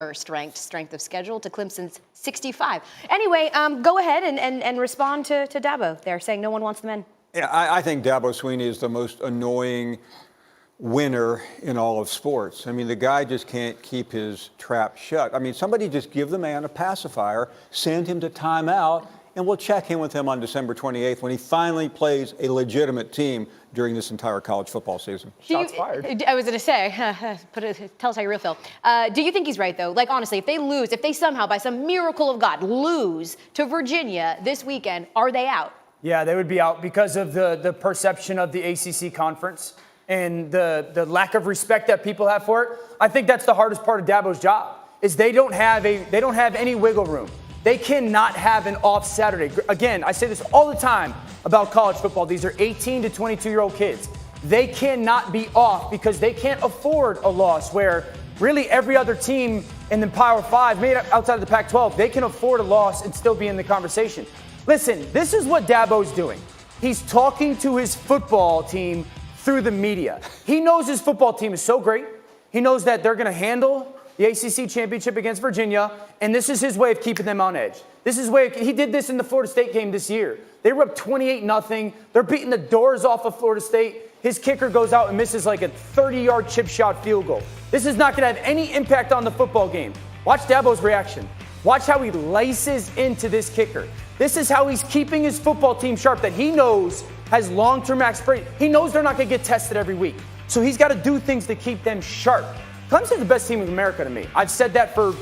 first-ranked strength of schedule to Clemson's 65. Anyway, go ahead and respond to Dabo. They're saying no one wants them in. Yeah, I think Dabo Swinney is the most annoying winner in all of sports. I mean, the guy just can't keep his trap shut. I mean, somebody just give the man a pacifier, send him to timeout, and we'll check in with him on December 28th when he finally plays a legitimate team during this entire college football season. Shots fired. I was going to say, tell us how you real feel. Do you think he's right, though? Like, honestly, if they lose, if they somehow, by some miracle of God, lose to Virginia this weekend, are they out? Yeah, they would be out because of the perception of the ACC conference and the lack of respect that people have for it. I think that's the hardest part of Dabo's job, is they don't have any wiggle room. They cannot have an off Saturday. Again, I say this all the time about college football. These are 18 to 22-year-old kids. They cannot be off because they can't afford a loss, where really every other team in the Power 5, maybe outside of the Pac-12, they can afford a loss and still be in the conversation. Listen, this is what Dabo's doing. He's talking to his football team through the media. He knows his football team is so great. He knows that they're going to handle the ACC championship against Virginia, and this is his way of keeping them on edge. He did this in the Florida State game this year. They were up 28-0. They're beating the doors off of Florida State. His kicker goes out and misses like a 30-yard chip shot field goal. This is not going to have any impact on the football game. Watch Dabo's reaction. Watch how he laces into this kicker. This is how he's keeping his football team sharp, that he knows has long-term aspirations. He knows they're not going to get tested every week. So he's got to do things to keep them sharp. Clemson's the best team in America to me. I've said that for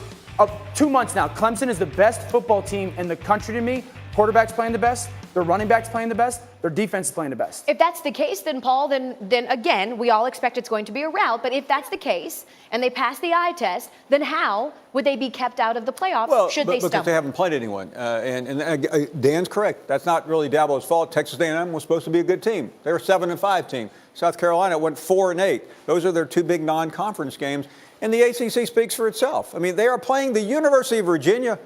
2 months now. Clemson is the best football team in the country to me. Quarterback's playing the best. Their running back's playing the best. Their defense is playing the best. If that's the case, then, Paul, then again, we all expect it's going to be a rout. But if that's the case and they pass the eye test, then how would they be kept out of the playoffs should they stumble? Because they haven't played anyone. And Dan's correct. That's not really Dabo's fault. Texas A&M was supposed to be a good team. They were a 7-5 team. South Carolina went 4-8. Those are their two big non-conference games. And the ACC speaks for itself. I mean, they are playing the University of Virginia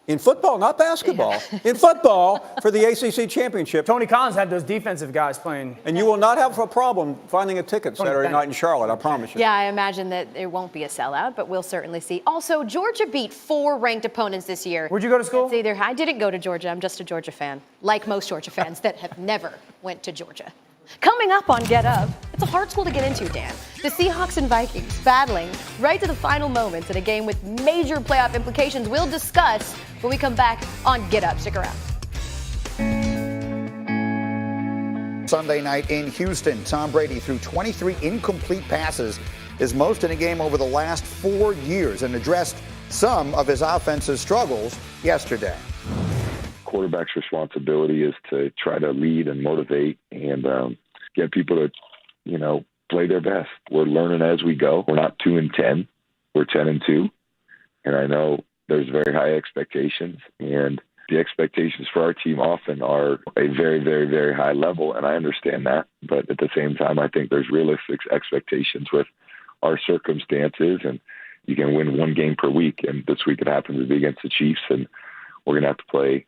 in football, not basketball. Yeah. In football for the ACC championship. Tony Collins had those defensive guys playing. And you will not have a problem finding a ticket Saturday night in Charlotte, I promise you. Yeah, I imagine that it won't be a sellout, but we'll certainly see. Also, Georgia beat 4 ranked opponents this year. Where'd you go to school? I didn't go to Georgia. I'm just a Georgia fan, like most Georgia fans that have never went to Georgia. Coming up on Get Up, it's a hard school to get into, Dan. The Seahawks and Vikings battling right to the final moments in a game with major playoff implications. We'll discuss when we come back on Get Up. Stick around. Sunday night in Houston, Tom Brady threw 23 incomplete passes, his most in a game over the last 4 years, and addressed some of his offense's struggles yesterday. Quarterback's responsibility is to try to lead and motivate and get people to, play their best. We're learning as we go. We're not 2-10. We're 10-2. And I know there's very high expectations, and the expectations for our team often are a very, very, very high level. And I understand that. But at the same time, I think there's realistic expectations with our circumstances, and you can win 1 game per week. And this week it happens to be against the Chiefs, and we're going to have to play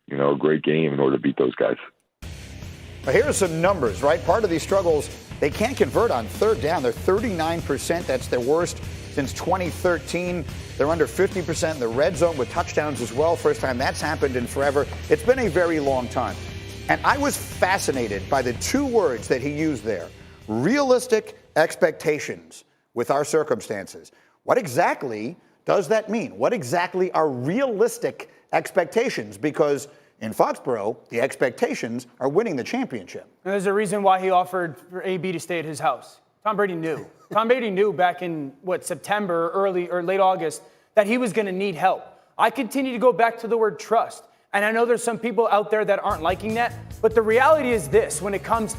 a great game in order to beat those guys. Well, here are some numbers, right? Part of these struggles, they can't convert on third down. They're 39%. That's their worst since 2013. They're under 50% in the red zone with touchdowns as well. First time that's happened in forever. It's been a very long time. And I was fascinated by the 2 words that he used there. Realistic expectations with our circumstances. What exactly does that mean? What exactly are realistic expectations? Because in Foxborough, the expectations are winning the championship. And there's a reason why he offered for AB to stay at his house. Tom Brady knew. Tom Brady knew back in, September, early or late August, that he was going to need help. I continue to go back to the word trust. And I know there's some people out there that aren't liking that. But the reality is this, when it comes,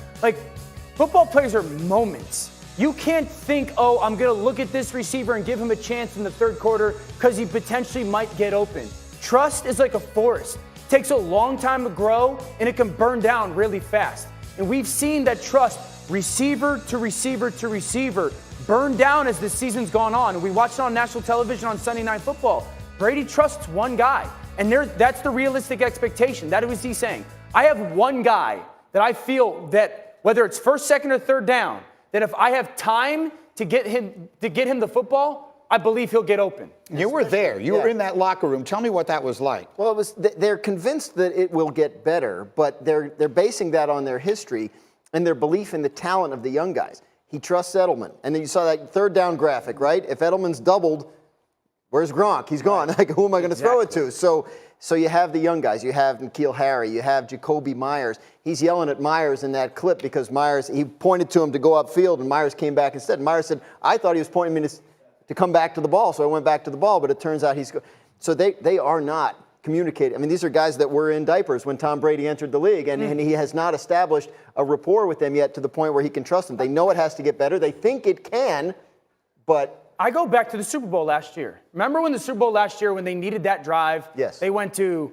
football players are moments. You can't think, I'm going to look at this receiver and give him a chance in the third quarter because he potentially might get open. Trust is like a forest. It takes a long time to grow, and it can burn down really fast. And we've seen that trust, receiver to receiver to receiver, burn down as the season's gone on. And we watched it on national television on Sunday Night Football. Brady trusts one guy, and that's the realistic expectation. That was he saying. I have one guy that I feel that whether it's first, second, or third down, that if I have time to get him the football, I believe he'll get open. You were there. You were in that locker room. Tell me what that was like. Well, they're convinced that it will get better, but they're basing that on their history and their belief in the talent of the young guys. He trusts Edelman. And then you saw that third down graphic, right? If Edelman's doubled, where's Gronk? He's gone. Like, who am I going to throw it to? So you have the young guys. You have N'Keal Harry. You have Jacoby Myers. He's yelling at Myers in that clip because he pointed to him to go upfield, and Myers came back instead. And Myers said, I thought he was pointing me to come back to the ball, so I went back to the ball, but it turns out so they are not communicating. I mean, these are guys that were in diapers when Tom Brady entered the league, and he has not established a rapport with them yet to the point where he can trust them. They know it has to get better. They think it can, but I go back to the Super Bowl last year. Remember when the Super Bowl last year, when they needed that drive? Yes. They went to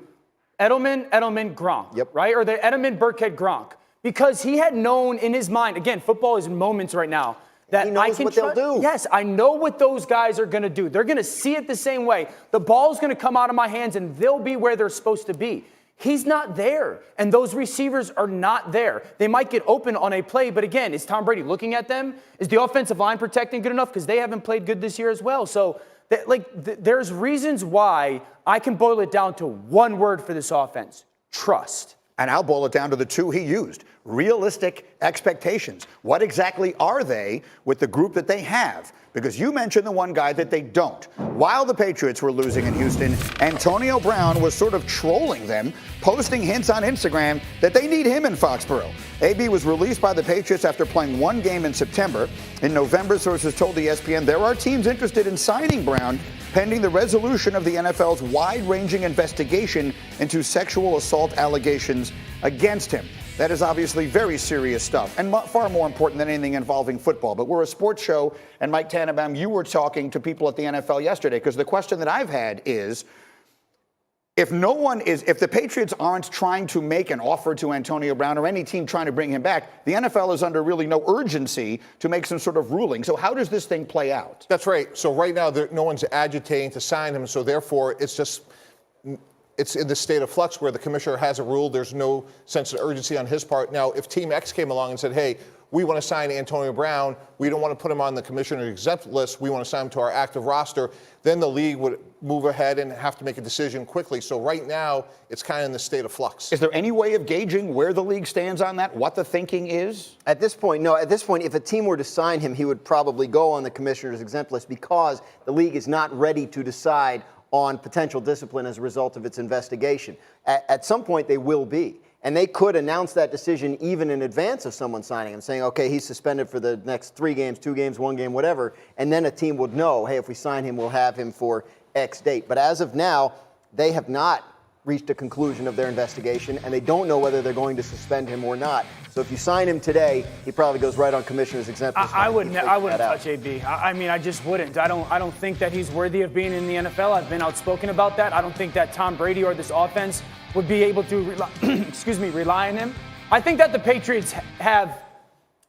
Edelman, Gronk. Yep. Right? Or the Edelman, Burkhead, Gronk. Because he had known in his mind, again, football is in moments right now, that he knows what they'll do. Yes, I know what those guys are going to do. They're going to see it the same way. The ball's going to come out of my hands, and they'll be where they're supposed to be. He's not there, and those receivers are not there. They might get open on a play, but again, is Tom Brady looking at them? Is the offensive line protecting good enough? Because they haven't played good this year as well. So, there's reasons why I can boil it down to one word for this offense: trust. And I'll boil it down to the two he used: realistic expectations. What exactly are they with the group that they have? Because you mentioned the one guy that they don't. While the Patriots were losing in Houston, Antonio Brown was sort of trolling them, posting hints on Instagram that they need him in Foxborough. AB was released by the Patriots after playing one game in September. In November, sources told ESPN there are teams interested in signing Brown pending the resolution of the NFL's wide-ranging investigation into sexual assault allegations against him. That is obviously very serious stuff and far more important than anything involving football. But we're a sports show, and Mike Tannenbaum, you were talking to people at the NFL yesterday, because the question that I've had is, if the Patriots aren't trying to make an offer to Antonio Brown or any team trying to bring him back, the NFL is under really no urgency to make some sort of ruling. So how does this thing play out? That's right. So right now, no one's agitating to sign him. So therefore, it's in the state of flux where the commissioner has a rule. There's no sense of urgency on his part. Now, if Team X came along and said, hey, we want to sign Antonio Brown, we don't want to put him on the commissioner's exempt list, we want to sign him to our active roster, then the league would move ahead and have to make a decision quickly. So right now, it's kind of in the state of flux. Is there any way of gauging where the league stands on that, what the thinking is? At this point, no. At this point, if a team were to sign him, he would probably go on the commissioner's exempt list because the league is not ready to decide on potential discipline as a result of its investigation. At some point, they will be. And they could announce that decision even in advance of someone signing him, saying, okay, he's suspended for the next 3 games, 2 games, 1 game, whatever. And then a team would know, hey, if we sign him, we'll have him for X date. But as of now, they have not reached a conclusion of their investigation, and they don't know whether they're going to suspend him or not. So if you sign him today, he probably goes right on commissioner's exempt list. I wouldn't touch AB. I mean, I just wouldn't. I don't think that he's worthy of being in the NFL. I've been outspoken about that. I don't think that Tom Brady or this offense would be able to rely on him. I think that the Patriots have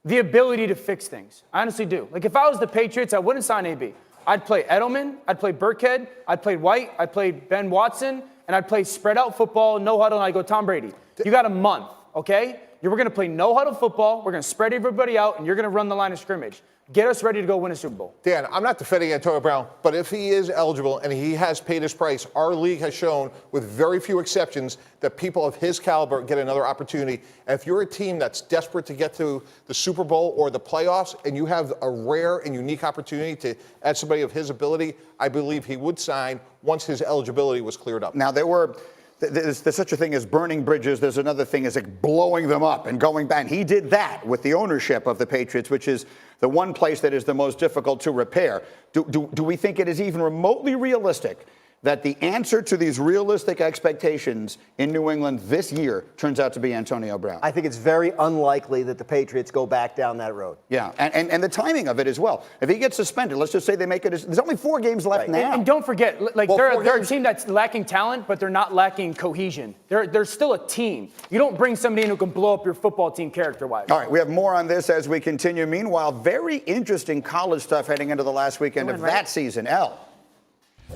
the ability to fix things. I honestly do. Like, if I was the Patriots, I wouldn't sign AB. I'd play Edelman, I'd play Burkhead, I'd play White, I'd play Ben Watson, and I'd play spread out football, no huddle, and I'd go Tom Brady. You got a month, okay? We're going to play no huddle football. We're going to spread everybody out, and you're going to run the line of scrimmage. Get us ready to go win a Super Bowl. Dan, I'm not defending Antonio Brown, but if he is eligible and he has paid his price, our league has shown, with very few exceptions, that people of his caliber get another opportunity. And if you're a team that's desperate to get to the Super Bowl or the playoffs, and you have a rare and unique opportunity to add somebody of his ability, I believe he would sign once his eligibility was cleared up. Now, there's such a thing as burning bridges. There's another thing as like blowing them up and going back. And he did that with the ownership of the Patriots, which is the one place that is the most difficult to repair. Do we think it is even remotely realistic that the answer to these realistic expectations in New England this year turns out to be Antonio Brown? I think it's very unlikely that the Patriots go back down that road. Yeah, and the timing of it as well. If he gets suspended, let's just say they make it. There's only 4 games left now. And don't forget, they're a team that's lacking talent, but they're not lacking cohesion. They're still a team. You don't bring somebody in who can blow up your football team character-wise. All right, we have more on this as we continue. Meanwhile, very interesting college stuff heading into the last weekend of that season.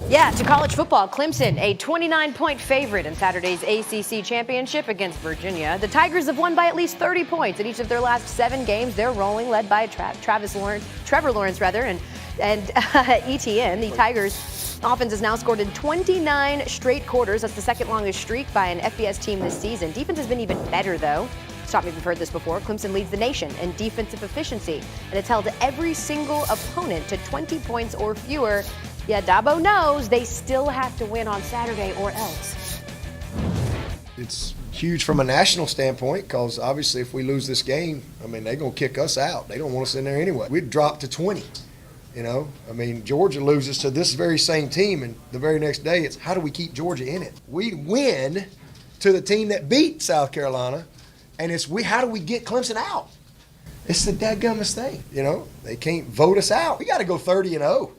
Yeah, to college football, Clemson, a 29-point favorite in Saturday's ACC championship against Virginia. The Tigers have won by at least 30 points in each of their last 7 games. They're rolling, led by Trevor Lawrence, and And ETN, the Tigers' offense has now scored in 29 straight quarters. That's the second longest streak by an FBS team this season. Defense has been even better, though. Stop me if you've heard this before. Clemson leads the nation in defensive efficiency, and it's held every single opponent to 20 points or fewer. Yeah, Dabo knows they still have to win on Saturday or else. It's huge from a national standpoint because obviously if we lose this game, I mean, they're going to kick us out. They don't want us in there anyway. We'd drop to 20, you know. I mean, Georgia loses to this very same team, and the very next day it's how do we keep Georgia in it? We win to the team that beat South Carolina, and it's how do we get Clemson out? It's the dadgummest thing, you know. They can't vote us out. We got to go 30-0.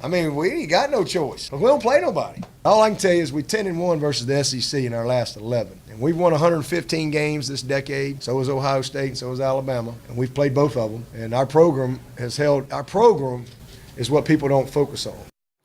I mean, we ain't got no choice. We don't play nobody. All I can tell you is we're 10-1 versus the SEC in our last 11. And we've won 115 games this decade. So has Ohio State and so has Alabama. And we've played both of them. And our program is what people don't focus on.